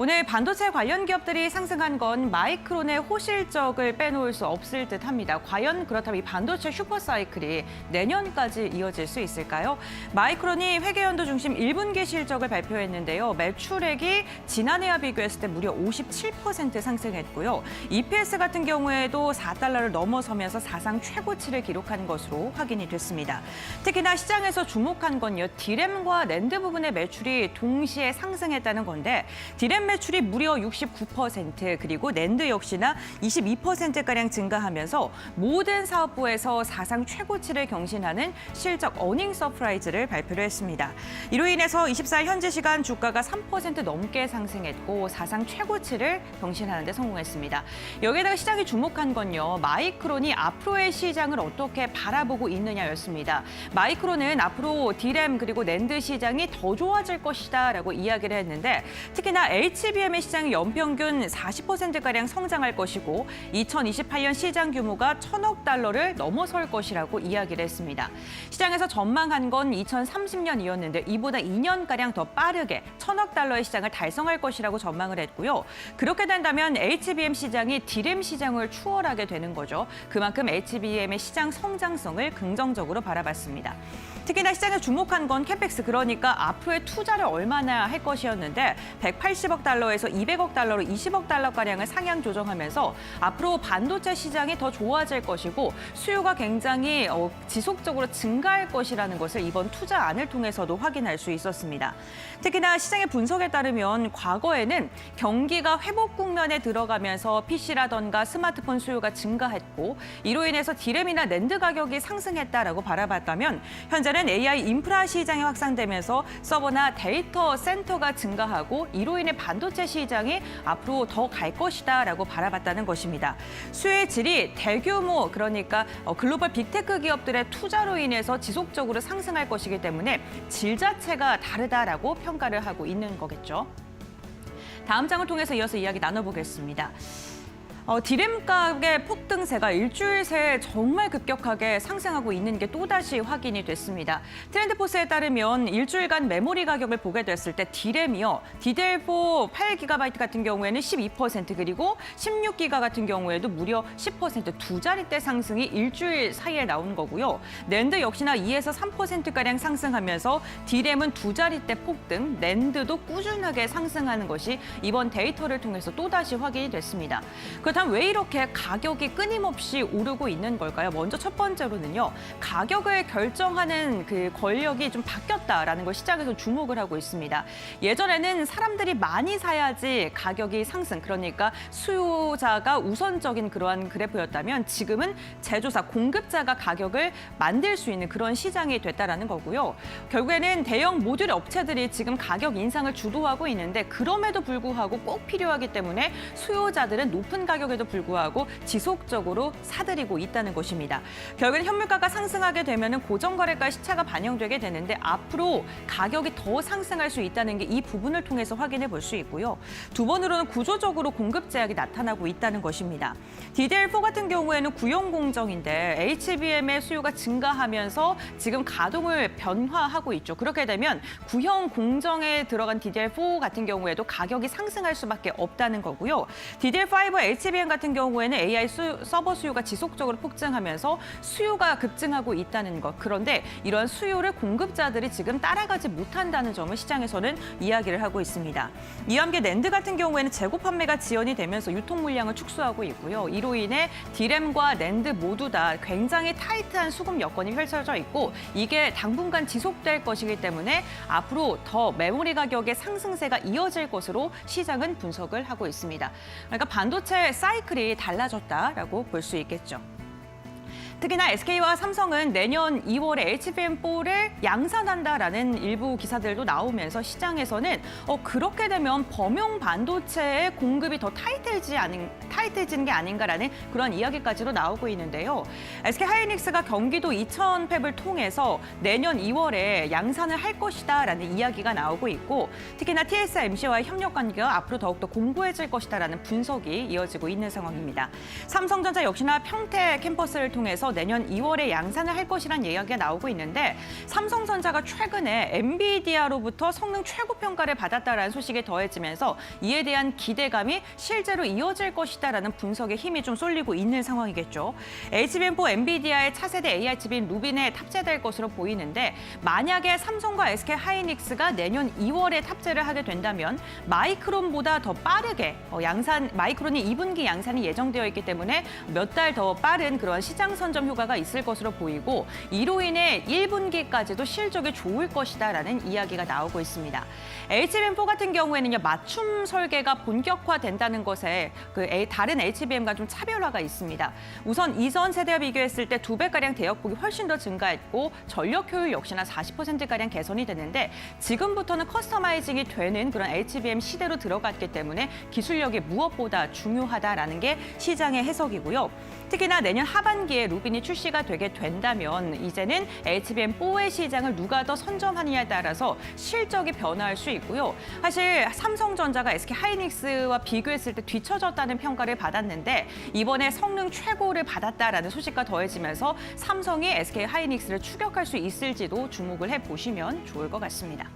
오늘 반도체 관련 기업들이 상승한 건 마이크론의 호실적을 빼놓을 수 없을 듯합니다. 과연 그렇다면 이 반도체 슈퍼사이클이 내년까지 이어질 수 있을까요? 마이크론이 회계연도 중심 1분기 실적을 발표했는데요. 매출액이 지난해와 비교했을 때 무려 57% 상승했고요. EPS 같은 경우에도 4달러를 넘어서면서 사상 최고치를 기록한 것으로 확인이 됐습니다. 특히나 시장에서 주목한 건요. 디램과 낸드 부분의 매출이 동시에 상승했다는 건데 디램 매출이 무려 69%, 그리고 낸드 역시나 22%가량 증가하면서 모든 사업부에서 사상 최고치를 경신하는 실적 어닝 서프라이즈를 발표를 했습니다. 이로 인해서 24일 현지 시간 주가가 3% 넘게 상승했고 사상 최고치를 경신하는 데 성공했습니다. 여기에다가 시장이 주목한 건요. 마이크론이 앞으로의 시장을 어떻게 바라보고 있느냐였습니다. 마이크론은 앞으로 디램 그리고 낸드 시장이 더 좋아질 것이다라고 이야기를 했는데 특히나 HBM의 시장이 연평균 40%가량 성장할 것이고 2028년 시장 규모가 1,000억 달러를 넘어설 것이라고 이야기를 했습니다. 시장에서 전망한 건 2030년이었는데 이보다 2년가량 더 빠르게 1,000억 달러의 시장을 달성할 것이라고 전망을 했고요. 그렇게 된다면 HBM 시장이 디램 시장을 추월하게 되는 거죠. 그만큼 HBM의 시장 성장성을 긍정적으로 바라봤습니다. 특히나 시장에 주목한 건 캐펙스, 그러니까 앞으로의 투자를 얼마나 할 것이었는데 180억 달러에서 200억 달러로 20억 달러가량을 상향 조정하면서 앞으로 반도체 시장이 더 좋아질 것이고 수요가 굉장히 지속적으로 증가할 것이라는 것을 이번 투자안을 통해서도 확인할 수 있었습니다. 특히나 시장의 분석에 따르면 과거에는 경기가 회복 국면에 들어가면서 PC라던가 스마트폰 수요가 증가했고 이로 인해서 디램이나 낸드 가격이 상승했다라고 바라봤다면 현재는 AI 인프라 시장이 확산되면서 서버나 데이터 센터가 증가하고 이로 인해 반도체 시장이 앞으로 더 갈 것이다라고 바라봤다는 것입니다. 수요의 질이 대규모, 그러니까 글로벌 빅테크 기업들의 투자로 인해서 지속적으로 상승할 것이기 때문에 질 자체가 다르다라고 평가를 하고 있는 거겠죠. 다음 장을 통해서 이어서 이야기 나눠보겠습니다. 디램 가격의 폭등세가 일주일 새에 정말 급격하게 상승하고 있는 게 또다시 확인이 됐습니다. 트렌드포스에 따르면 일주일간 메모리 가격을 보게 됐을 때 디램이요. DDR4 8GB 같은 경우에는 12%, 그리고 16GB 같은 경우에도 무려 10%, 두 자릿대 상승이 일주일 사이에 나온 거고요. 낸드 역시나 2에서 3%가량 상승하면서 디램은 두 자릿대 폭등, 낸드도 꾸준하게 상승하는 것이 이번 데이터를 통해서 또다시 확인이 됐습니다. 그렇다면 왜 이렇게 가격이 끊임없이 오르고 있는 걸까요? 먼저 첫 번째로는요. 가격을 결정하는 그 권력이 좀 바뀌었다라는 걸 시장에서 주목을 하고 있습니다. 예전에는 사람들이 많이 사야지 가격이 상승, 그러니까 수요자가 우선적인 그러한 그래프였다면 지금은 제조사, 공급자가 가격을 만들 수 있는 그런 시장이 됐다라는 거고요. 결국에는 대형 모듈 업체들이 지금 가격 인상을 주도하고 있는데 그럼에도 불구하고 꼭 필요하기 때문에 수요자들은 높은 가격에도 불구하고 지속적으로 사들이고 있다는 것입니다. 결국엔 현물가가 상승하게 되면 고정거래가 시차가 반영되게 되는데 앞으로 가격이 더 상승할 수 있다는 게 이 부분을 통해서 확인해 볼 수 있고요. 두 번으로는 구조적으로 공급 제약이 나타나고 있다는 것입니다. DDR4 같은 경우에는 구형 공정인데 HBM의 수요가 증가하면서 지금 가동을 변화하고 있죠. 그렇게 되면 구형 공정에 들어간 DDR4 같은 경우에도 가격이 상승할 수밖에 없다는 거고요. DDR5 HBM 같은 경우에는 AI 서버 수요가 지속적으로 폭증하면서 수요가 급증하고 있다는 것. 그런데 이런 수요를 공급자들이 지금 따라가지 못한다는 점을 시장에서는 이야기를 하고 있습니다. 이와 함께 낸드 같은 경우에는 재고 판매가 지연이 되면서 유통 물량을 축소하고 있고요. 이로 인해 디램과 낸드 모두 다 굉장히 타이트한 수급 여건이 펼쳐져 있고 이게 당분간 지속될 것이기 때문에 앞으로 더 메모리 가격의 상승세가 이어질 것으로 시장은 분석을 하고 있습니다. 그러니까 반도체 사이클이 달라졌다라고 볼 수 있겠죠. 특히나 SK와 삼성은 내년 2월에 HBM4를 양산한다라는 일부 기사들도 나오면서 시장에서는 그렇게 되면 범용 반도체의 공급이 더 타이트해지는 게 아닌가라는 그런 이야기까지도 나오고 있는데요. SK하이닉스가 경기도 이천 팹을 통해서 내년 2월에 양산을 할 것이다라는 이야기가 나오고 있고 특히나 TSMC와의 협력 관계가 앞으로 더욱더 공고해질 것이다라는 분석이 이어지고 있는 상황입니다. 삼성전자 역시나 평택 캠퍼스를 통해서 부분에서 내년 2월에 양산을 할 것이란 이야기가 나오고 있는데 삼성전자가 최근에 엔비디아로부터 성능 최고 평가를 받았다라는 소식이 더해지면서 이에 대한 기대감이 실제로 이어질 것이다라는 분석에 힘이 좀 쏠리고 있는 상황이겠죠. HBM4 엔비디아의 차세대 AI 칩인 루빈에 탑재될 것으로 보이는데 만약에 삼성과 SK 하이닉스가 내년 2월에 탑재를 하게 된다면 마이크론보다 더 빠르게 마이크론이 2분기 양산이 예정되어 있기 때문에 몇 달 더 빠른 그런 시장 선점 효과가 있을 것으로 보이고 이로 인해 1분기까지도 실적이 좋을 것이다라는 이야기가 나오고 있습니다. HBM4 같은 경우에는요 맞춤 설계가 본격화된다는 것에 다른 HBM과 좀 차별화가 있습니다. 우선 이전 세대와 비교했을 때 2배가량 대역폭이 훨씬 더 증가했고 전력 효율 역시나 40%가량 개선이 됐는데 지금부터는 커스터마이징이 되는 그런 HBM 시대로 들어갔기 때문에 기술력이 무엇보다 중요하다라는 게 시장의 해석이고요. 특히나 내년 하반기에 루빈이 출시가 되게 된다면 이제는 HBM4의 시장을 누가 더 선점하느냐에 따라서 실적이 변화할 수 있고요. 사실 삼성전자가 SK 하이닉스와 비교했을 때 뒤처졌다는 평가를 받았는데 이번에 성능 최고를 받았다라는 소식과 더해지면서 삼성이 SK 하이닉스를 추격할 수 있을지도 주목을 해보시면 좋을 것 같습니다.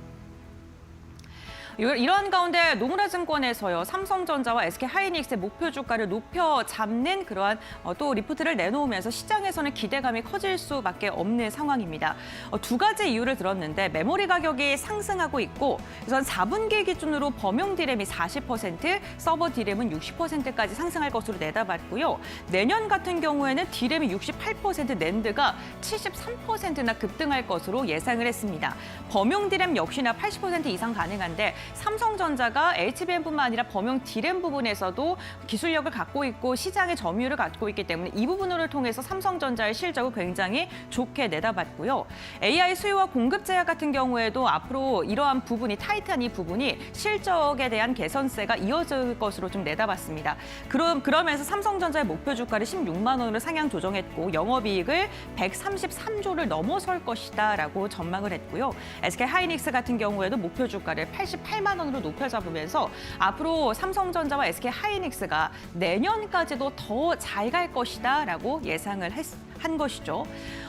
이러한 가운데 노무라증권에서요 삼성전자와 SK 하이닉스의 목표 주가를 높여 잡는 그러한 또 리포트를 내놓으면서 시장에서는 기대감이 커질 수밖에 없는 상황입니다. 두 가지 이유를 들었는데 메모리 가격이 상승하고 있고 우선 4분기 기준으로 범용 디램이 40%, 서버 디램은 60%까지 상승할 것으로 내다봤고요. 내년 같은 경우에는 디램이 68%, 낸드가 73%나 급등할 것으로 예상을 했습니다. 범용 디램 역시나 80% 이상 가능한데 삼성전자가 HBM뿐만 아니라 범용 디램 부분에서도 기술력을 갖고 있고 시장의 점유율을 갖고 있기 때문에 이 부분을 통해서 삼성전자의 실적을 굉장히 좋게 내다봤고요. AI 수요와 공급 제약 같은 경우에도 앞으로 이러한 부분이 타이트한 이 부분이 실적에 대한 개선세가 이어질 것으로 좀 내다봤습니다. 그러면서 삼성전자의 목표 주가를 16만 원으로 상향 조정했고 영업이익을 133조를 넘어설 것이다라고 전망을 했고요. SK 하이닉스 같은 경우에도 목표 주가를 88만 원으로 높여 잡으면서 앞으로 삼성전자와 SK 하이닉스가 내년까지도 더 잘 갈 것이다라고 예상을 한 것이죠.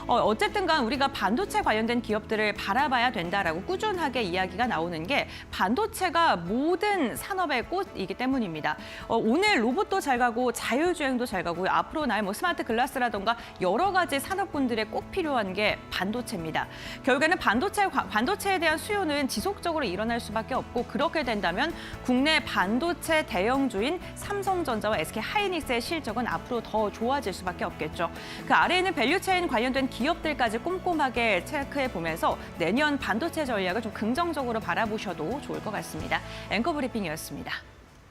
어쨌든 간 우리가 반도체 관련된 기업들을 바라봐야 된다라고 꾸준하게 이야기가 나오는 게 반도체가 모든 산업의 꽃이기 때문입니다. 오늘 로봇도 잘 가고 자율주행도 잘 가고 앞으로 날 스마트 글라스라던가 여러 가지 산업군들에 꼭 필요한 게 반도체입니다. 결국에는 반도체에 대한 수요는 지속적으로 일어날 수밖에 없고 그렇게 된다면 국내 반도체 대형주인 삼성전자와 SK 하이닉스의 실적은 앞으로 더 좋아질 수밖에 없겠죠. 그 아래에는 밸류체인 관련된 기업들까지 꼼꼼하게 체크해 보면서 내년 반도체 전략을 좀 긍정적으로 바라보셔도 좋을 것 같습니다. 앵커 브리핑이었습니다.